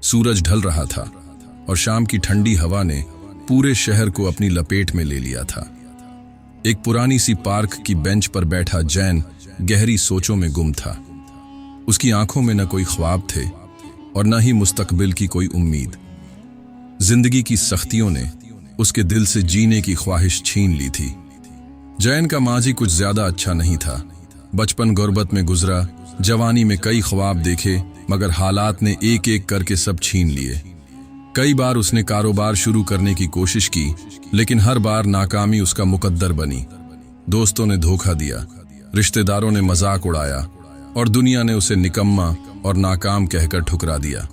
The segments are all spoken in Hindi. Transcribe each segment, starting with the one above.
सूरज ढल रहा था और शाम की ठंडी हवा ने पूरे शहर को अपनी लपेट में ले लिया था। एक पुरानी सी पार्क की बेंच पर बैठा जैन गहरी सोचों में गुम था। उसकी आंखों में न कोई ख्वाब थे और न ही मुस्तकबिल की कोई उम्मीद। जिंदगी की सख्तियों ने उसके दिल से जीने की ख्वाहिश छीन ली थी। जैन का माजी कुछ ज्यादा अच्छा नहीं था। बचपन गुर्बत में गुजरा, जवानी में कई ख्वाब देखे, मगर हालात ने एक एक करके सब छीन लिए। कई बार उसने कारोबार शुरू करने की कोशिश की, लेकिन हर बार नाकामी उसका मुकद्दर बनी। दोस्तों ने धोखा दिया, रिश्तेदारों ने मजाक उड़ाया और दुनिया ने उसे निकम्मा और नाकाम कहकर ठुकरा दिया।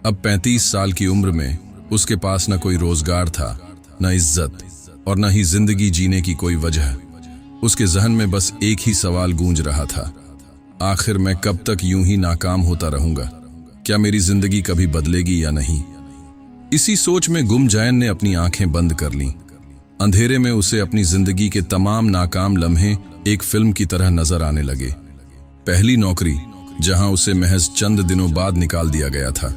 अब 35 साल की उम्र में उसके पास न कोई रोजगार था, न इज्जत और न ही जिंदगी जीने की कोई वजह। उसके जहन में बस एक ही सवाल गूंज रहा था, आखिर मैं कब तक यूं ही नाकाम होता रहूंगा? क्या मेरी जिंदगी कभी बदलेगी या नहीं? इसी सोच में गुम जैन ने अपनी आंखें बंद कर लीं। अंधेरे में उसे अपनी जिंदगी के तमाम नाकाम लम्हे एक फिल्म की तरह नजर आने लगे। पहली नौकरी, जहां उसे महज चंद दिनों बाद निकाल दिया गया था।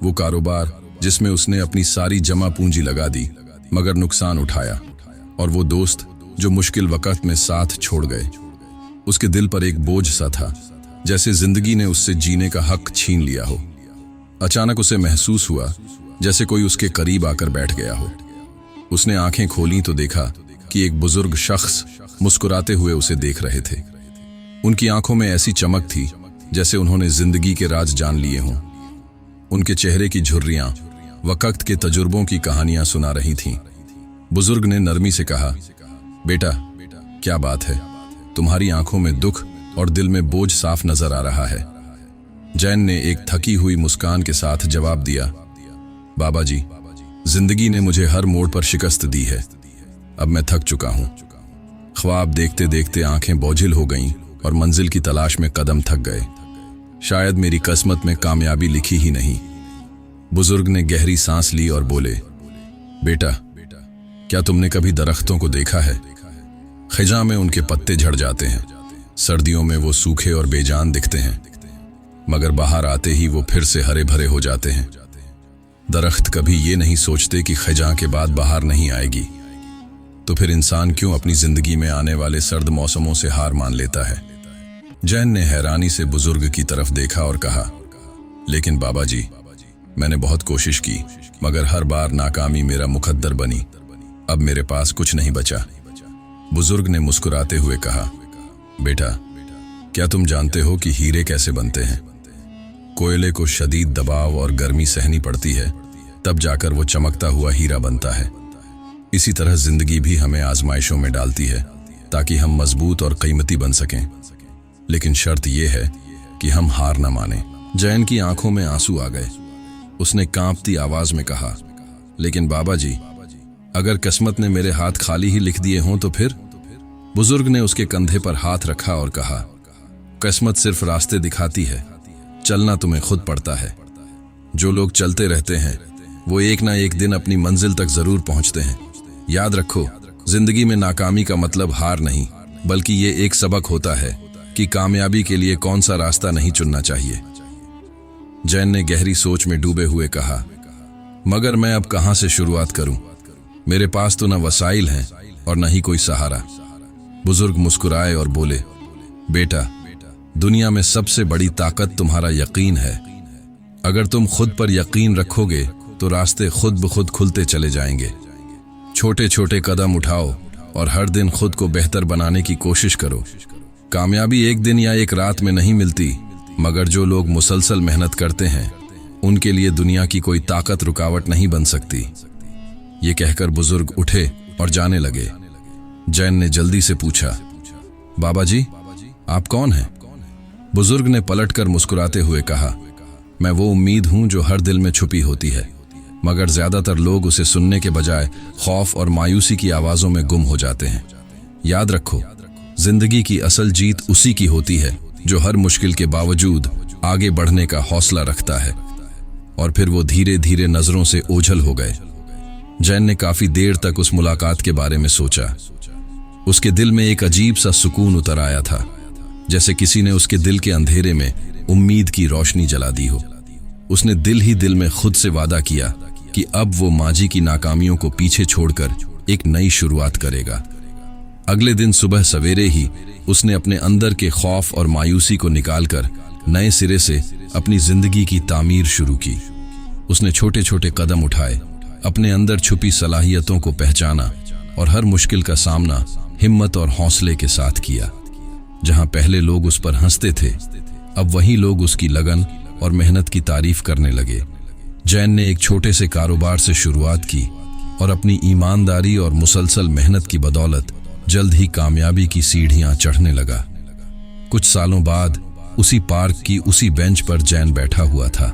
वो कारोबार जिसमें उसने अपनी सारी जमा पूंजी लगा दी, मगर नुकसान उठाया। और वो दोस्त जो मुश्किल वक्त में साथ छोड़ गए। उसके दिल पर एक बोझ सा था, जैसे जिंदगी ने उससे जीने का हक छीन लिया हो। अचानक उसे महसूस हुआ जैसे कोई उसके करीब आकर बैठ गया हो। उसने आंखें खोली तो देखा कि एक बुजुर्ग शख्स मुस्कुराते हुए उसे देख रहे थे। उनकी आंखों में ऐसी चमक थी जैसे उन्होंने जिंदगी के राज जान लिए हों। उनके चेहरे की झुर्रियां वक्त के तजुर्बों की कहानियां सुना रही थीं। बुजुर्ग ने नरमी से कहा, बेटा, क्या बात है? तुम्हारी आंखों में दुख और दिल में बोझ साफ नजर आ रहा है। जैन ने एक थकी हुई मुस्कान के साथ जवाब दिया, बाबा जी, जिंदगी ने मुझे हर मोड़ पर शिकस्त दी है। अब मैं थक चुका हूं। ख्वाब देखते देखते आंखें बोझिल हो गईं और मंजिल की तलाश में कदम थक गए। शायद मेरी किस्मत में कामयाबी लिखी ही नहीं। बुजुर्ग ने गहरी सांस ली और बोले, बेटा, क्या तुमने कभी दरख्तों को देखा है? खिजा में उनके पत्ते झड़ जाते हैं, सर्दियों में वो सूखे और बेजान दिखते हैं, मगर बाहर आते ही वो फिर से हरे भरे हो जाते हैं। दरख्त कभी ये नहीं सोचते कि खिजा के बाद बाहर नहीं आएगी। तो फिर इंसान क्यों अपनी जिंदगी में आने वाले सर्द मौसमों से हार मान लेता है? जैन ने हैरानी से बुजुर्ग की तरफ देखा और कहा, लेकिन बाबा जी, मैंने बहुत कोशिश की, मगर हर बार नाकामी मेरा मुकद्दर बनी। अब मेरे पास कुछ नहीं बचा। बुजुर्ग ने मुस्कुराते हुए कहा, बेटा, क्या तुम जानते हो कि हीरे कैसे बनते हैं? कोयले को शदीद दबाव और गर्मी सहनी पड़ती है, तब जाकर वो चमकता हुआ हीरा बनता है। इसी तरह जिंदगी भी हमें आजमाइशों में डालती है ताकि हम मजबूत और कीमती बन सकें। लेकिन शर्त यह है कि हम हार न माने। जैन की आंखों में आंसू आ गए। उसने कांपती आवाज में कहा, लेकिन बाबा जी, अगर किस्मत ने मेरे हाथ खाली ही लिख दिए हों तो फिर? बुजुर्ग ने उसके कंधे पर हाथ रखा और कहा, किस्मत सिर्फ रास्ते दिखाती है, चलना तुम्हें खुद पड़ता है। जो लोग चलते रहते हैं वो एक ना एक दिन अपनी मंजिल तक जरूर पहुंचते हैं। याद रखो, जिंदगी में नाकामी का मतलब हार नहीं, बल्कि ये एक सबक होता है कि कामयाबी के लिए कौन सा रास्ता नहीं चुनना चाहिए। जैन ने गहरी सोच में डूबे हुए कहा, मगर मैं अब कहां से शुरुआत करूं? मेरे पास तो न वसाइल हैं और न ही कोई सहारा। बुजुर्ग मुस्कुराए और बोले, बेटा, दुनिया में सबसे बड़ी ताकत तुम्हारा यकीन है। अगर तुम खुद पर यकीन रखोगे तो रास्ते खुद ब खुद खुलते चले जाएंगे। छोटे छोटे कदम उठाओ और हर दिन खुद को बेहतर बनाने की कोशिश करो। कामयाबी एक दिन या एक रात में नहीं मिलती, मगर जो लोग मुसलसल मेहनत करते हैं उनके लिए दुनिया की कोई ताकत रुकावट नहीं बन सकती। ये कहकर बुजुर्ग उठे और जाने लगे। जैन ने जल्दी से पूछा, बाबा जी, आप कौन हैं? बुजुर्ग ने पलटकर मुस्कुराते हुए कहा, मैं वो उम्मीद हूं जो हर दिल में छुपी होती है, मगर ज्यादातर लोग उसे सुनने के बजाय खौफ और मायूसी की आवाजों में गुम हो जाते हैं। याद रखो, जिंदगी की असल जीत उसी की होती है जो हर मुश्किल के बावजूद आगे बढ़ने का हौसला रखता है। और फिर वो धीरे धीरे नजरों से ओझल हो गए। जैन ने काफी देर तक उस मुलाकात के बारे में सोचा। उसके दिल में एक अजीब सा सुकून उतर आया था, जैसे किसी ने उसके दिल के अंधेरे में उम्मीद की रोशनी जला दी हो। उसने दिल ही दिल में खुद से वादा किया कि अब वो माजी की नाकामियों को पीछे छोड़कर एक नई शुरुआत करेगा। अगले दिन सुबह सवेरे ही उसने अपने अंदर के खौफ और मायूसी को निकालकर नए सिरे से अपनी जिंदगी की तामीर शुरू की। उसने छोटे छोटे कदम उठाए, अपने अंदर छुपी सलाहियतों को पहचाना और हर मुश्किल का सामना हिम्मत और हौसले के साथ किया। जहां पहले लोग उस पर हंसते थे, अब वही लोग उसकी लगन और मेहनत की तारीफ करने लगे। जैन ने एक छोटे से कारोबार से शुरुआत की और अपनी ईमानदारी और मुसलसल मेहनत की बदौलत जल्द ही कामयाबी की सीढ़ियां चढ़ने लगा। कुछ सालों बाद उसी पार्क की उसी बेंच पर जैन बैठा हुआ था,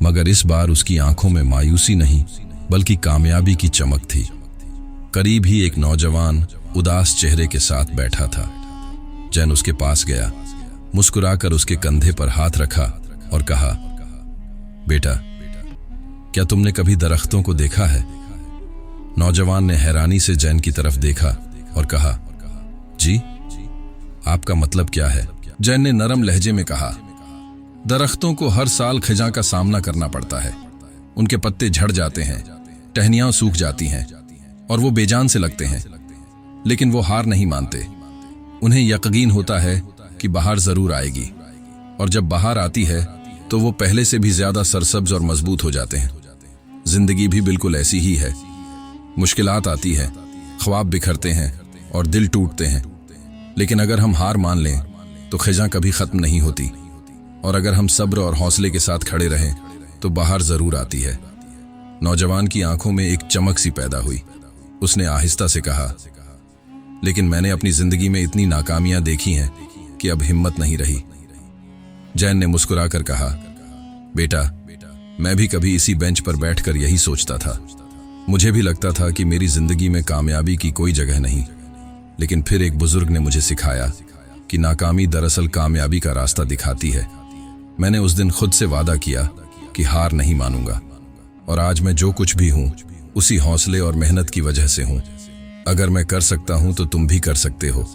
मगर इस बार उसकी आंखों में मायूसी नहीं बल्कि कामयाबी की चमक थी। करीब ही एक नौजवान उदास चेहरे के साथ बैठा था। जैन उसके पास गया, मुस्कुराकर उसके कंधे पर हाथ रखा और कहा, बेटा, क्या तुमने कभी दरख्तों को देखा है? नौजवान ने हैरानी से जैन की तरफ देखा और कहा, जी, आपका मतलब क्या है? जैन ने नरम लहजे में कहा, दरख्तों को हर साल खिजा का सामना करना पड़ता है। उनके पत्ते झड़ जाते हैं, टहनियां सूख जाती हैं और वो बेजान से लगते हैं, लेकिन वो हार नहीं मानते। उन्हें यकीन होता है कि बहार जरूर आएगी, और जब बहार आती है तो वो पहले से भी ज्यादा सरसब्ज और मजबूत हो जाते हैं। जिंदगी भी बिल्कुल ऐसी ही है। मुश्किलात आती है, ख्वाब बिखरते हैं और दिल टूटते हैं, लेकिन अगर हम हार मान लें तो खिजा कभी खत्म नहीं होती, और अगर हम सब्र और हौसले के साथ खड़े रहें तो बहार जरूर आती है। नौजवान की आंखों में एक चमक सी पैदा हुई। उसने आहिस्ता से कहा, लेकिन मैंने अपनी जिंदगी में इतनी नाकामियां देखी हैं कि अब हिम्मत नहीं रही। जैन ने मुस्कुराकर कहा, बेटा, मैं भी कभी इसी बेंच पर बैठकर यही सोचता था। मुझे भी लगता था कि मेरी जिंदगी में कामयाबी की कोई जगह नहीं, लेकिन फिर एक बुजुर्ग ने मुझे सिखाया कि नाकामी दरअसल कामयाबी का रास्ता दिखाती है। मैंने उस दिन खुद से वादा किया कि हार नहीं मानूंगा, और आज मैं जो कुछ भी हूं उसी हौसले और मेहनत की वजह से हूं। अगर मैं कर सकता हूं तो तुम भी कर सकते हो।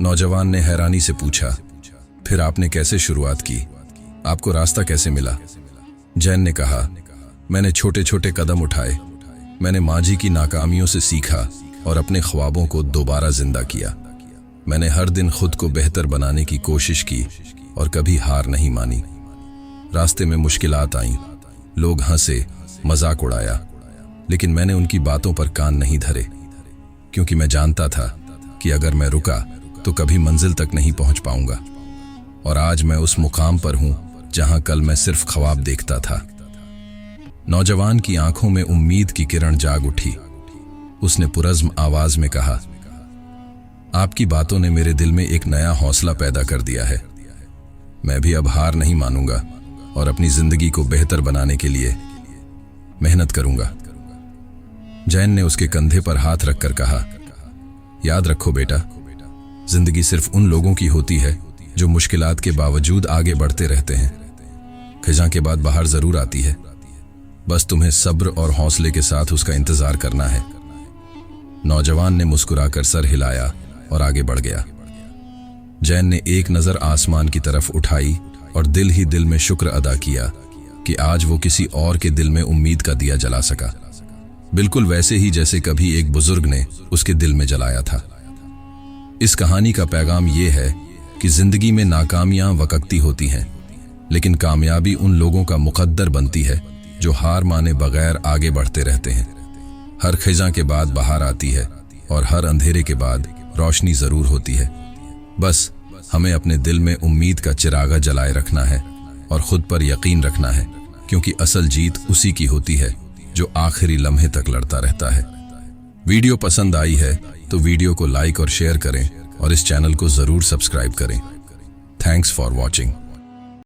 नौजवान ने हैरानी से पूछा, फिर आपने कैसे शुरुआत की? आपको रास्ता कैसे मिला? जैन ने कहा, मैंने छोटे छोटे कदम उठाए। मैंने माजी की नाकामियों से सीखा और अपने ख्वाबों को दोबारा जिंदा किया। मैंने हर दिन खुद को बेहतर बनाने की कोशिश की और कभी हार नहीं मानी। रास्ते में मुश्किलात आईं, लोग हंसे, मजाक उड़ाया, लेकिन मैंने उनकी बातों पर कान नहीं धरे, क्योंकि मैं जानता था कि अगर मैं रुका तो कभी मंजिल तक नहीं पहुंच पाऊंगा। और आज मैं उस मुकाम पर हूं जहां कल मैं सिर्फ ख्वाब देखता था। नौजवान की आंखों में उम्मीद की किरण जाग उठी। उसने पुरज़्म आवाज में कहा, आपकी बातों ने मेरे दिल में एक नया हौसला पैदा कर दिया है। मैं भी अब हार नहीं मानूंगा और अपनी जिंदगी को बेहतर बनाने के लिए मेहनत करूंगा। जैन ने उसके कंधे पर हाथ रखकर कहा, याद रखो बेटा, जिंदगी सिर्फ उन लोगों की होती है जो मुश्किलात के बावजूद आगे बढ़ते रहते हैं। खिजा के बाद बहार जरूर आती है, बस तुम्हें सब्र और हौसले के साथ उसका इंतजार करना है। नौजवान ने मुस्कुराकर सर हिलाया और आगे बढ़ गया। जैन ने एक नजर आसमान की तरफ उठाई और दिल ही दिल में शुक्र अदा किया कि आज वो किसी और के दिल में उम्मीद का दिया जला सका, बिल्कुल वैसे ही जैसे कभी एक बुजुर्ग ने उसके दिल में जलाया था। इस कहानी का पैगाम ये है कि जिंदगी में नाकामियां वक्ती होती हैं, लेकिन कामयाबी उन लोगों का मुकद्दर बनती है जो हार माने बगैर आगे बढ़ते रहते हैं। हर खिजा के बाद बहार आती है और हर अंधेरे के बाद रोशनी जरूर होती है। बस हमें अपने दिल में उम्मीद का चिरागा जलाए रखना है और खुद पर यकीन रखना है, क्योंकि असल जीत उसी की होती है जो आखिरी लम्हे तक लड़ता रहता है। वीडियो पसंद आई है तो वीडियो को लाइक और शेयर करें और इस चैनल को जरूर सब्सक्राइब करें। Thanks for watching.